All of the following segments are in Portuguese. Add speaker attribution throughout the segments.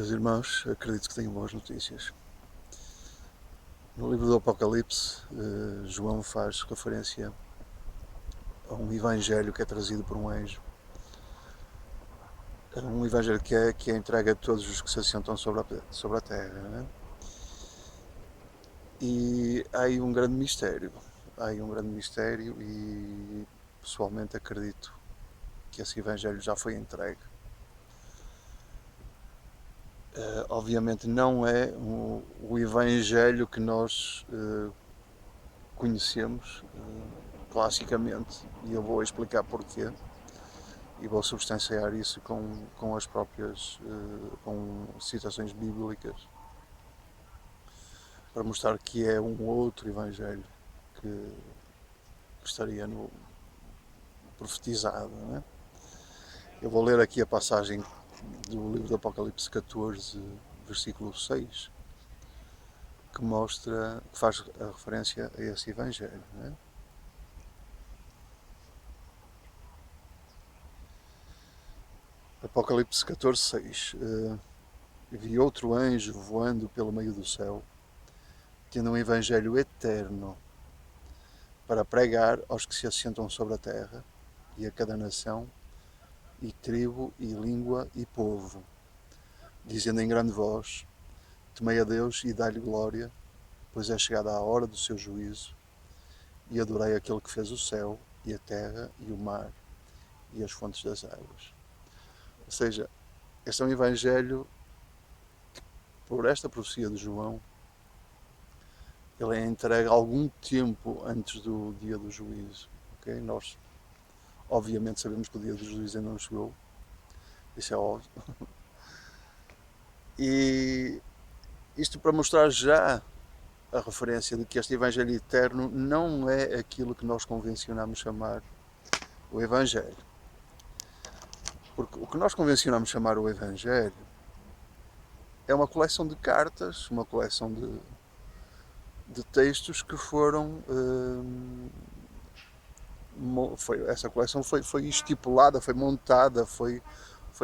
Speaker 1: Meus irmãos, acredito que tenham boas notícias. No livro do Apocalipse, João faz referência a um evangelho que é trazido por um anjo. Um evangelho que é entregue a todos os que se assentam sobre a terra. Né? E há aí um grande mistério. E pessoalmente acredito que esse evangelho já foi entregue. Obviamente não é o evangelho que nós conhecemos classicamente, e eu vou explicar porquê, e vou substanciar isso com as próprias com citações bíblicas, para mostrar que é um outro evangelho que estaria no profetizado. Não é? Eu vou ler aqui a passagem do livro do Apocalipse 14, versículo 6, que faz a referência a esse evangelho. Não é? Apocalipse 14, 6. Vi outro anjo voando pelo meio do céu, tendo um evangelho eterno para pregar aos que se assentam sobre a terra, e a cada nação, e tribo, e língua, e povo, dizendo em grande voz: temei a Deus e dai-lhe glória, pois é chegada a hora do seu juízo, e adorei aquele que fez o céu, e a terra, e o mar, e as fontes das águas. Ou seja, este é um evangelho que, por esta profecia de João, ele é entregue algum tempo antes do dia do juízo. Okay? Nós, obviamente, sabemos que o dia do juízo ainda não chegou. Isso é óbvio. E isto para mostrar já a referência de que este Evangelho eterno não é aquilo que nós convencionamos chamar o Evangelho. Porque o que nós convencionamos chamar o Evangelho é uma coleção de cartas, uma coleção de textos que foram... essa coleção foi estipulada, foi montada, foi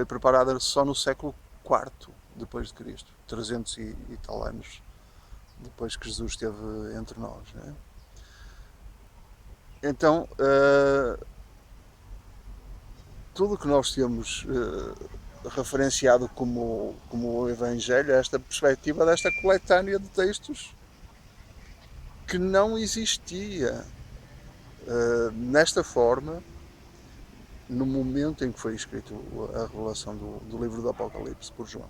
Speaker 1: preparada só no século IV depois de Cristo, 300 e tal anos depois que Jesus esteve entre nós. Né? Então, tudo o que nós temos referenciado como o Evangelho é esta perspectiva desta coletânea de textos que não existia nesta forma no momento em que foi escrito a revelação do livro do Apocalipse por João.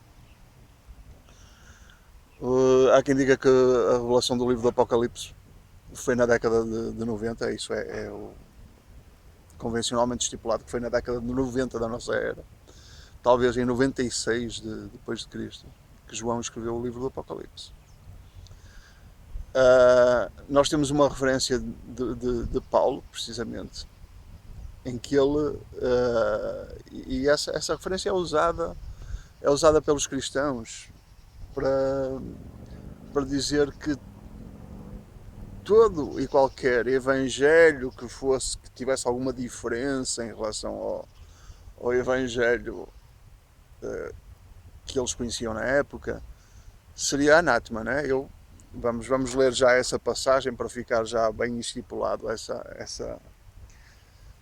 Speaker 1: Há quem diga que a revelação do livro do Apocalipse foi na década de 90, isso é o convencionalmente estipulado que foi na década de 90 da nossa era, talvez em 96 depois de Cristo, que João escreveu o livro do Apocalipse. Nós temos uma referência de Paulo, precisamente, em que ele, e essa referência é usada pelos cristãos para dizer que todo e qualquer evangelho que tivesse alguma diferença em relação ao evangelho que eles conheciam na época seria anátema, né? Vamos ler já essa passagem para ficar já bem estipulado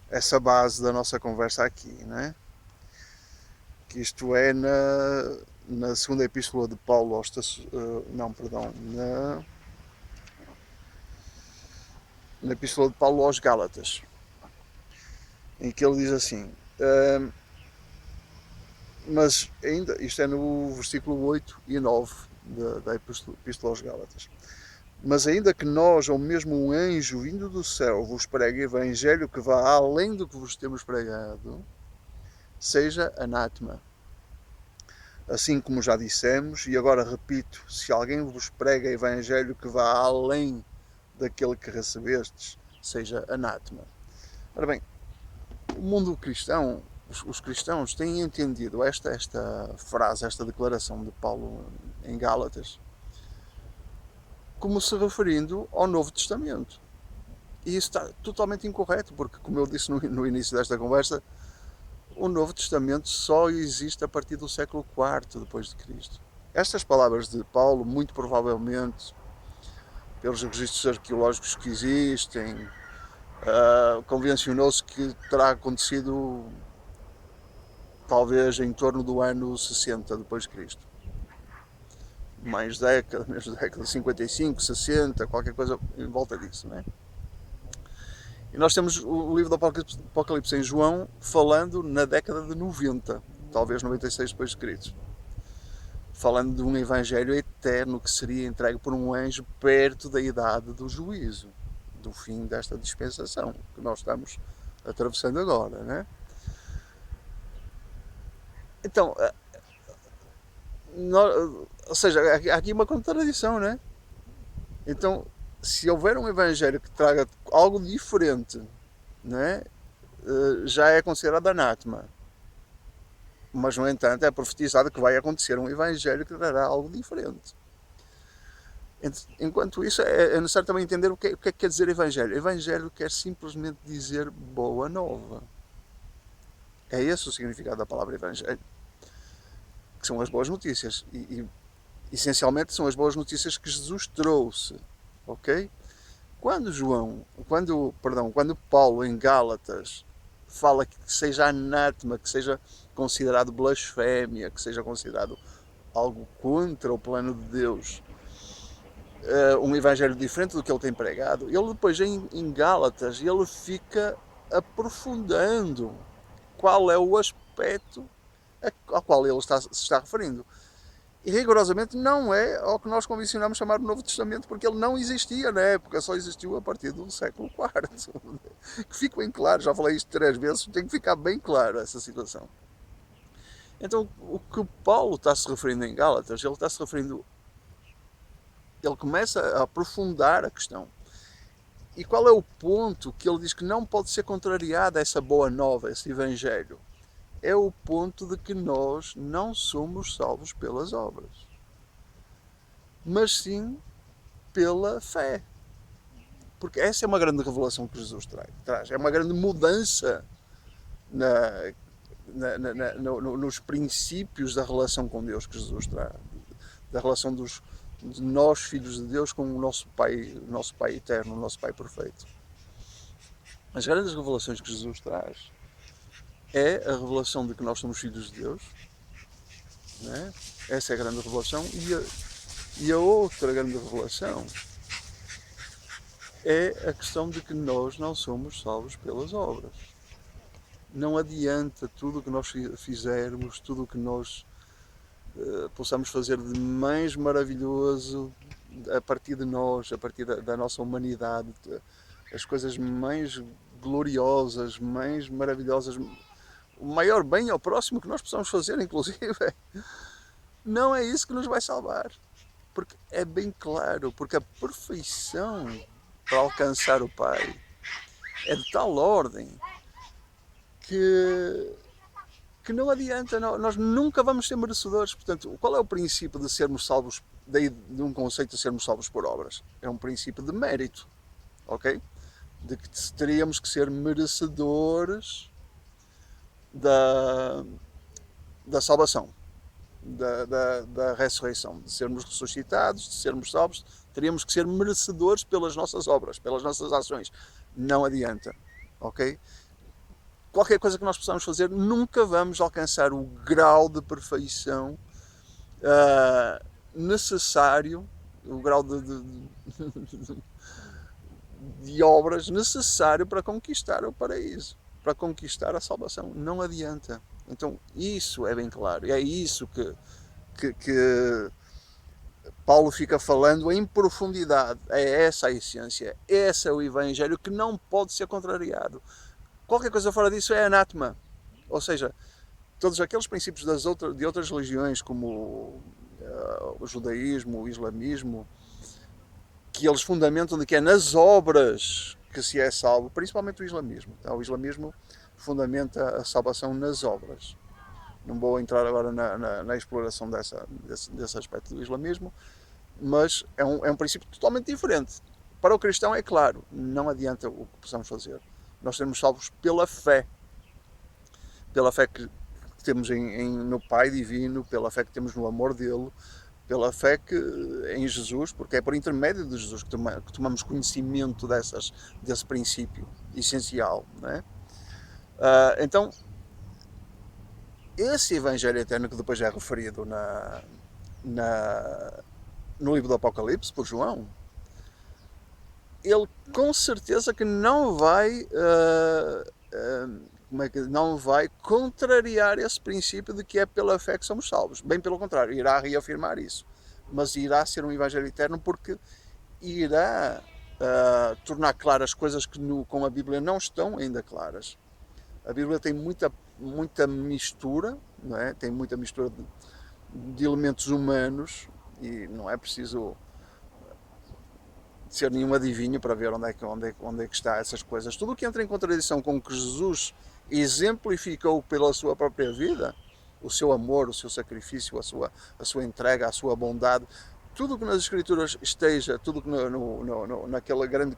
Speaker 1: essa base da nossa conversa aqui, né? Que isto é na segunda epístola de Paulo aos na epístola de Paulo aos Gálatas, em que ele diz assim, mas ainda, isto é no versículo 8 e 9 da epístola aos Gálatas, mas ainda que nós, ou mesmo um anjo vindo do céu, vos pregue evangelho que vá além do que vos temos pregado, seja anátema. Assim como já dissemos, e agora repito, se alguém vos prega evangelho que vá além daquele que recebestes, seja anátema. Ora bem, o mundo cristão, os cristãos têm entendido esta frase, esta declaração de Paulo em Gálatas, como se referindo ao Novo Testamento. E isso está totalmente incorreto, porque, como eu disse no início desta conversa, o Novo Testamento só existe a partir do século IV depois de Cristo. Estas palavras de Paulo, muito provavelmente, pelos registros arqueológicos que existem, convencionou-se que terá acontecido talvez em torno do ano 60 depois de Cristo. Mais década, menos década, 55, 60, qualquer coisa em volta disso, não é? E nós temos o livro do Apocalipse em João falando na década de 90, talvez 96 depois de Cristo. Falando de um evangelho eterno que seria entregue por um anjo perto da idade do juízo, do fim desta dispensação que nós estamos atravessando agora, né? Então, ou seja, há aqui uma contradição, né? Então, se houver um evangelho que traga algo diferente, né, já é considerado anátema. Mas, no entanto, é profetizado que vai acontecer um evangelho que trará algo diferente. Enquanto isso, é necessário também entender o que é que quer dizer evangelho. Evangelho quer simplesmente dizer boa nova. É esse o significado da palavra evangelho. Que são as boas notícias. E essencialmente são as boas notícias que Jesus trouxe. Ok? Quando Paulo em Gálatas fala que seja anátema, que seja considerado blasfémia, que seja considerado algo contra o plano de Deus, um evangelho diferente do que ele tem pregado, ele depois em Gálatas ele fica aprofundando qual é o aspecto ao qual ele se está referindo. E rigorosamente não é ao que nós convencionamos chamar de Novo Testamento, porque ele não existia na época, só existiu a partir do século IV. Que fique bem claro, já falei isto 3 vezes, tem que ficar bem claro essa situação. Então, o que Paulo está se referindo em Gálatas, ele começa a aprofundar a questão. E qual é o ponto que ele diz que não pode ser contrariado a essa boa nova, esse evangelho? É o ponto de que nós não somos salvos pelas obras, mas sim pela fé. Porque essa é uma grande revelação que Jesus traz. É uma grande mudança nos princípios da relação com Deus que Jesus traz. Da relação de nós, filhos de Deus, com o nosso Pai eterno, o nosso Pai perfeito. As grandes revelações que Jesus traz é a revelação de que nós somos filhos de Deus, né? Essa é a grande revelação, e a outra grande revelação é a questão de que nós não somos salvos pelas obras. Não adianta tudo o que nós fizermos, tudo o que nós possamos fazer de mais maravilhoso a partir de nós, a partir da nossa humanidade, as coisas mais gloriosas, mais maravilhosas, o maior bem ao próximo que nós possamos fazer, inclusive, não é isso que nos vai salvar. Porque é bem claro, porque a perfeição para alcançar o Pai é de tal ordem que não adianta, nós nunca vamos ser merecedores. Portanto, qual é o princípio de sermos salvos, de um conceito de sermos salvos por obras? É um princípio de mérito, ok? De que teríamos que ser merecedores da salvação, da ressurreição, de sermos ressuscitados, de sermos salvos, teríamos que ser merecedores pelas nossas obras, pelas nossas ações. Não adianta, ok? Qualquer coisa que nós possamos fazer, nunca vamos alcançar o grau de perfeição necessário, o grau de obras necessário para conquistar o paraíso, para conquistar a salvação. Não adianta. Então, isso é bem claro. E é isso que Paulo fica falando em profundidade. É essa a essência. Esse é o evangelho que não pode ser contrariado. Qualquer coisa fora disso é anátema. Ou seja, todos aqueles princípios de outras religiões, como o judaísmo, o islamismo, que eles fundamentam de que é nas obras que se é salvo, principalmente o islamismo. Então, o islamismo fundamenta a salvação nas obras. Não vou entrar agora na exploração desse aspecto do islamismo, mas é um princípio totalmente diferente. Para o cristão é claro, não adianta o que possamos fazer. Nós sermos salvos pela fé pela fé que temos no Pai Divino, pela fé que temos no amor dele, pela fé em Jesus, porque é por intermédio de Jesus que tomamos conhecimento desse princípio essencial. Não é? Então, esse Evangelho eterno que depois é referido no livro do Apocalipse, por João, ele com certeza que não vai não vai contrariar esse princípio de que é pela fé que somos salvos. Bem pelo contrário, irá reafirmar isso. Mas irá ser um Evangelho eterno porque irá tornar claras coisas que com a Bíblia não estão ainda claras. A Bíblia tem muita mistura, não é? Tem muita mistura de elementos humanos e não é preciso ser nenhum adivinho para ver onde é que está essas coisas. Tudo o que entra em contradição com o que Jesus exemplificou pela sua própria vida, o seu amor, o seu sacrifício, a sua entrega, a sua bondade, tudo o que nas Escrituras esteja, tudo que naquele grande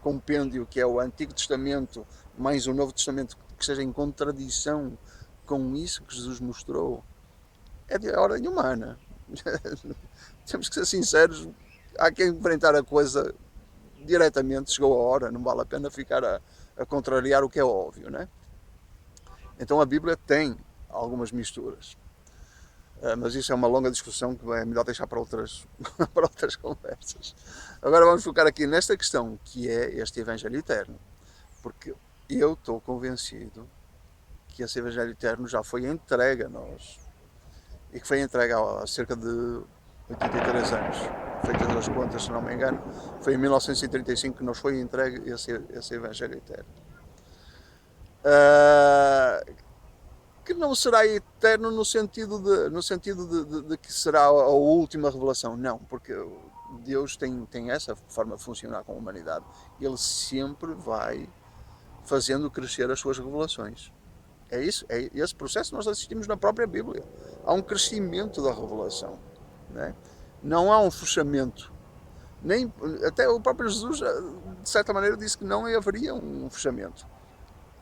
Speaker 1: compêndio que é o Antigo Testamento, mais o Novo Testamento, que esteja em contradição com isso que Jesus mostrou, é de ordem humana. Temos que ser sinceros, há que enfrentar a coisa diretamente, chegou a hora, não vale a pena ficar a contrariar o que é óbvio, né? Então a Bíblia tem algumas misturas, mas isso é uma longa discussão que é melhor deixar para outras, para outras conversas. Agora vamos focar aqui nesta questão, que é este Evangelho Eterno, porque eu estou convencido que esse Evangelho Eterno já foi entregue a nós, e que foi entregue há cerca de 83 anos, feitas as contas, se não me engano, foi em 1935 que nos foi entregue esse Evangelho Eterno. Que não será eterno no sentido de que será a última revelação, não, porque Deus tem essa forma de funcionar com a humanidade. Ele sempre vai fazendo crescer as suas revelações. É esse processo que nós assistimos na própria Bíblia. Há um crescimento da revelação. Não há um fechamento. Até o próprio Jesus, de certa maneira, disse que não haveria um fechamento.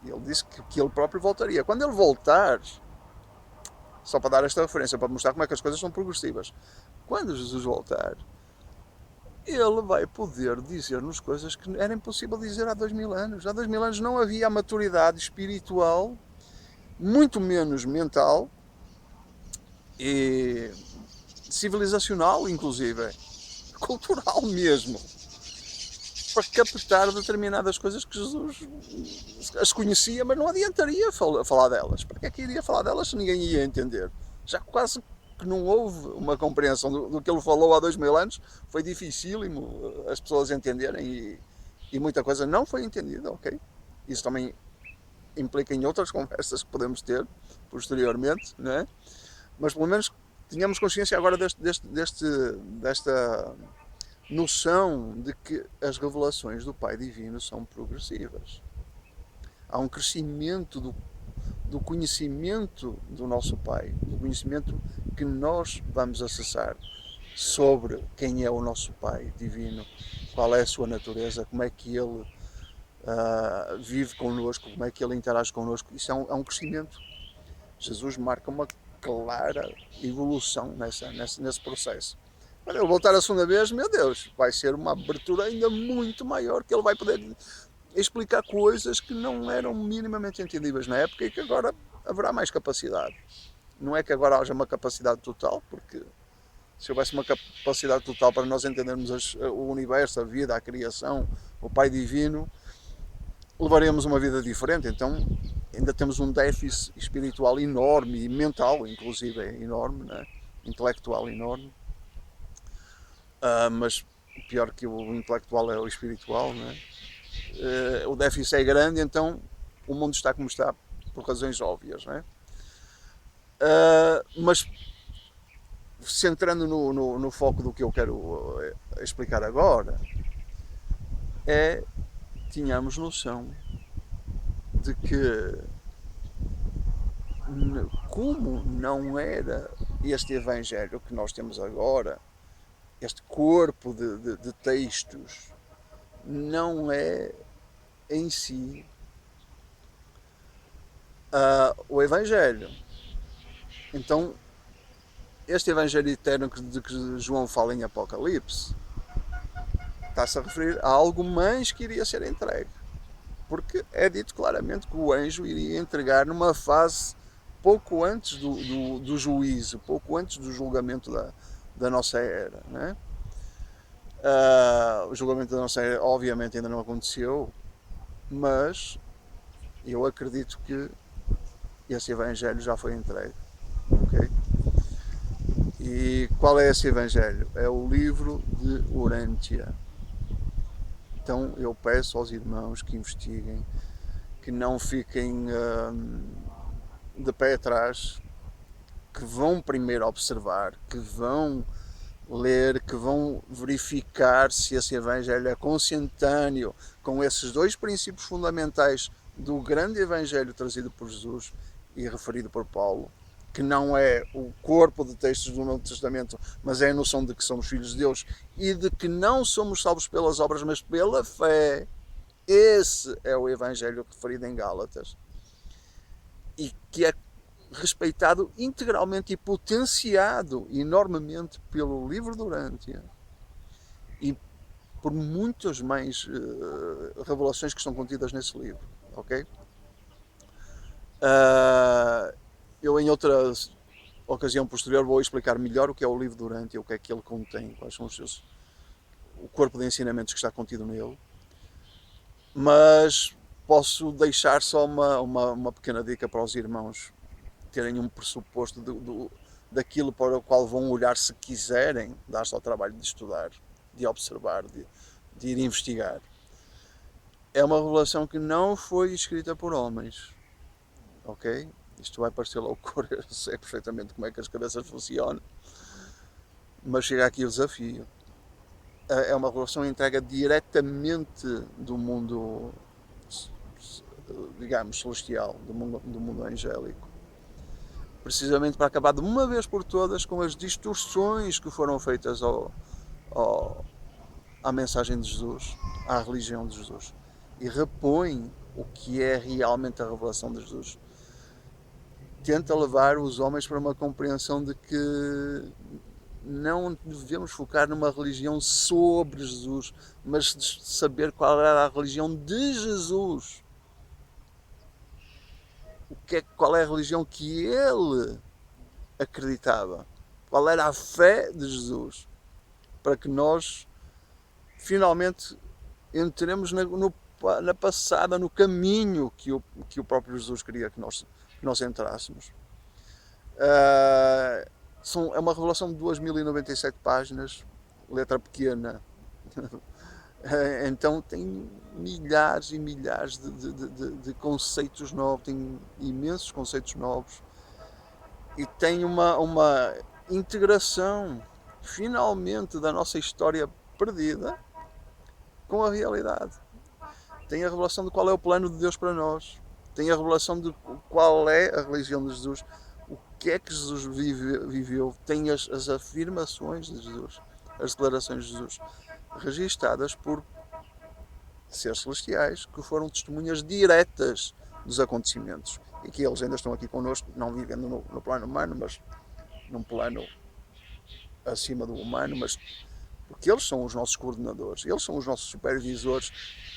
Speaker 1: Ele disse que ele próprio voltaria. Quando ele voltar, só para dar esta referência, para mostrar como é que as coisas são progressivas, quando Jesus voltar, ele vai poder dizer-nos coisas que era impossível dizer há 2000 anos. Há 2000 anos não havia a maturidade espiritual, muito menos mental e civilizacional, inclusive, cultural mesmo, para captar determinadas coisas que Jesus as conhecia, mas não adiantaria falar delas. Para que é que iria falar delas se ninguém ia entender? Já quase que não houve uma compreensão do que ele falou há 2000 anos, foi dificílimo as pessoas entenderem e muita coisa não foi entendida, ok? Isso também implica em outras conversas que podemos ter posteriormente, não é? Mas pelo menos tínhamos consciência agora desta noção de que as revelações do Pai Divino são progressivas. Há um crescimento do conhecimento do nosso Pai, do conhecimento que nós vamos acessar sobre quem é o nosso Pai Divino, qual é a sua natureza, como é que Ele vive connosco, como é que Ele interage connosco. Isso é um crescimento. Jesus marca uma clara evolução nesse processo. Quando ele voltar a segunda vez, meu Deus, vai ser uma abertura ainda muito maior, que ele vai poder explicar coisas que não eram minimamente entendíveis na época e que agora haverá mais capacidade. Não é que agora haja uma capacidade total, porque se houvesse uma capacidade total para nós entendermos o universo, a vida, a criação, o Pai Divino, levaríamos uma vida diferente. Então ainda temos um déficit espiritual enorme e mental, inclusive, é enorme, né? Intelectual enorme. Mas pior que o intelectual é o espiritual, né? O déficit é grande, então o mundo está como está por razões óbvias, né? Mas centrando no foco do que eu quero explicar agora, tínhamos noção de que como não era este Evangelho que nós temos agora, este corpo de textos, não é em si O Evangelho. Então, este Evangelho eterno de que João fala em Apocalipse está-se a referir a algo mais que iria ser entregue. Porque é dito claramente que o anjo iria entregar numa fase pouco antes do juízo, pouco antes do julgamento da nossa era. Né? O julgamento da nossa era, obviamente, ainda não aconteceu, mas eu acredito que esse Evangelho já foi entregue. Okay? E qual é esse Evangelho? É o livro de Urântia. Então eu peço aos irmãos que investiguem, que não fiquem de pé atrás, que vão primeiro observar, que vão ler, que vão verificar se esse Evangelho é consentâneo com esses dois princípios fundamentais do grande Evangelho trazido por Jesus e referido por Paulo, que não é o corpo de textos do Novo Testamento, mas é a noção de que somos filhos de Deus e de que não somos salvos pelas obras, mas pela fé. Esse é o Evangelho referido em Gálatas e que é respeitado integralmente e potenciado enormemente pelo livro de Urântia e por muitas mais revelações que estão contidas nesse livro. Ok? Eu em outra ocasião posterior vou explicar melhor o que é o livro de Urântia, o que é que ele contém, quais são o corpo de ensinamentos que está contido nele, mas posso deixar só uma pequena dica para os irmãos terem um pressuposto daquilo para o qual vão olhar se quiserem dar-se ao trabalho de estudar, de observar, de ir investigar. É uma revelação que não foi escrita por homens, ok? Isto vai parecer loucura, eu sei perfeitamente como é que as cabeças funcionam, mas chega aqui o desafio. É uma revelação entregue diretamente do mundo, digamos, celestial, do mundo angélico. Precisamente para acabar de uma vez por todas com as distorções que foram feitas à mensagem de Jesus, à religião de Jesus, e repõe o que é realmente a revelação de Jesus. Tenta levar os homens para uma compreensão de que não devemos focar numa religião sobre Jesus, mas de saber qual era a religião de Jesus. Qual é a religião que ele acreditava? Qual era a fé de Jesus? Para que nós finalmente entremos na passada, no caminho que o próprio Jesus queria que nós entrássemos. É uma revelação de 2097 páginas, letra pequena. Então tem milhares e milhares de conceitos novos, tem imensos conceitos novos e tem uma integração finalmente da nossa história perdida com a realidade. Tem a revelação de qual é o plano de Deus para nós, tem a revelação de qual é a religião de Jesus, o que é que Jesus viveu, tem as afirmações de Jesus, as declarações de Jesus, registadas por seres celestiais que foram testemunhas diretas dos acontecimentos e que eles ainda estão aqui connosco, não vivendo no plano humano, mas num plano acima do humano, mas porque eles são os nossos coordenadores, eles são os nossos supervisores,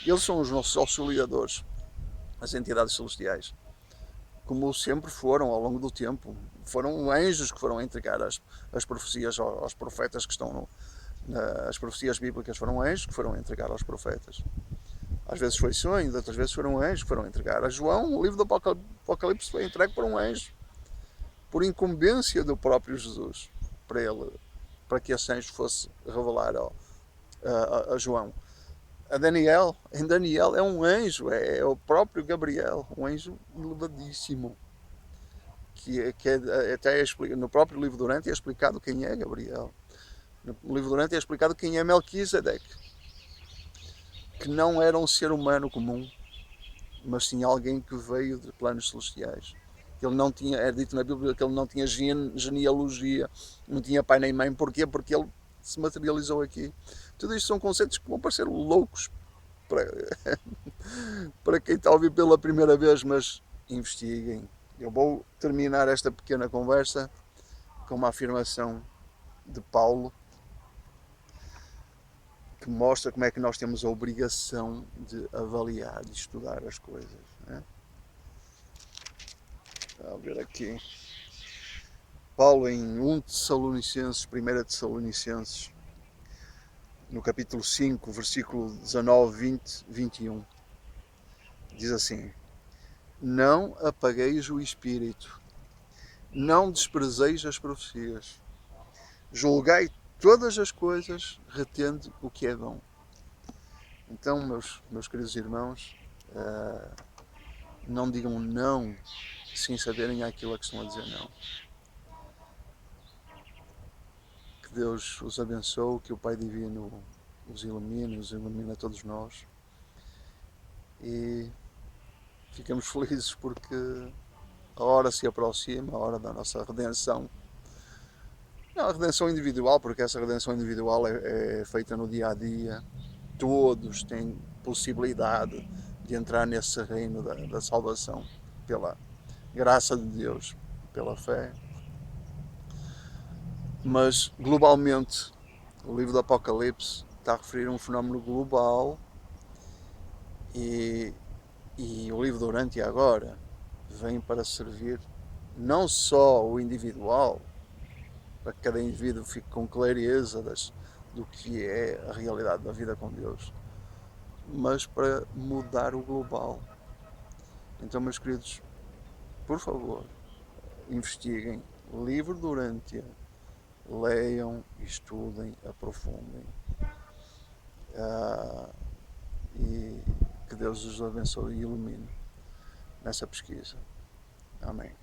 Speaker 1: eles são os nossos auxiliadores, as entidades celestiais, como sempre foram ao longo do tempo. Foram anjos que foram entregar as profecias aos profetas que estão as profecias bíblicas, foram anjos que foram entregar aos profetas. Às vezes foi sonho, outras vezes foram anjos que foram entregar. A João, o livro do Apocalipse foi entregue por um anjo, por incumbência do próprio Jesus, para que esse anjo fosse revelar a João. Em Daniel é um anjo, é o próprio Gabriel, um anjo elevadíssimo, que até no próprio livro Durante é explicado quem é Gabriel. No livro Durante é explicado quem é Melquisedeque, que não era um ser humano comum, mas sim alguém que veio de planos celestiais. Ele não tinha, é dito na Bíblia que ele não tinha genealogia, não tinha pai nem mãe. Porquê? Porque ele se materializou aqui. Tudo isto são conceitos que vão parecer loucos para quem está a ouvir pela primeira vez, mas investiguem. Eu vou terminar esta pequena conversa com uma afirmação de Paulo que mostra como é que nós temos a obrigação de avaliar, de estudar as coisas. Né? Vamos ver aqui. Paulo em 1 Tessalonicenses, 1 Tessalonicenses, no capítulo 5, versículo 19, 20, 21, diz assim: Não apagueis o espírito, não desprezeis as profecias, julgai todas as coisas, retende o que é bom. Então, meus queridos irmãos, não digam não sem saberem aquilo a que estão a dizer não. Que Deus os abençoe, que o Pai Divino os ilumina a todos nós. E ficamos felizes porque a hora se aproxima, a hora da nossa redenção. Não a redenção individual, porque essa redenção individual é feita no dia a dia. Todos têm possibilidade de entrar nesse reino da salvação pela graça de Deus, pela fé. Mas globalmente, o livro do Apocalipse está a referir a um fenómeno global e o livro do Orante agora vem para servir não só o individual, para que cada indivíduo fique com clareza do que é a realidade da vida com Deus, mas para mudar o global. Então, meus queridos, por favor, investiguem o livro do Orante, leiam, estudem, aprofundem. E que Deus os abençoe e ilumine nessa pesquisa. Amém.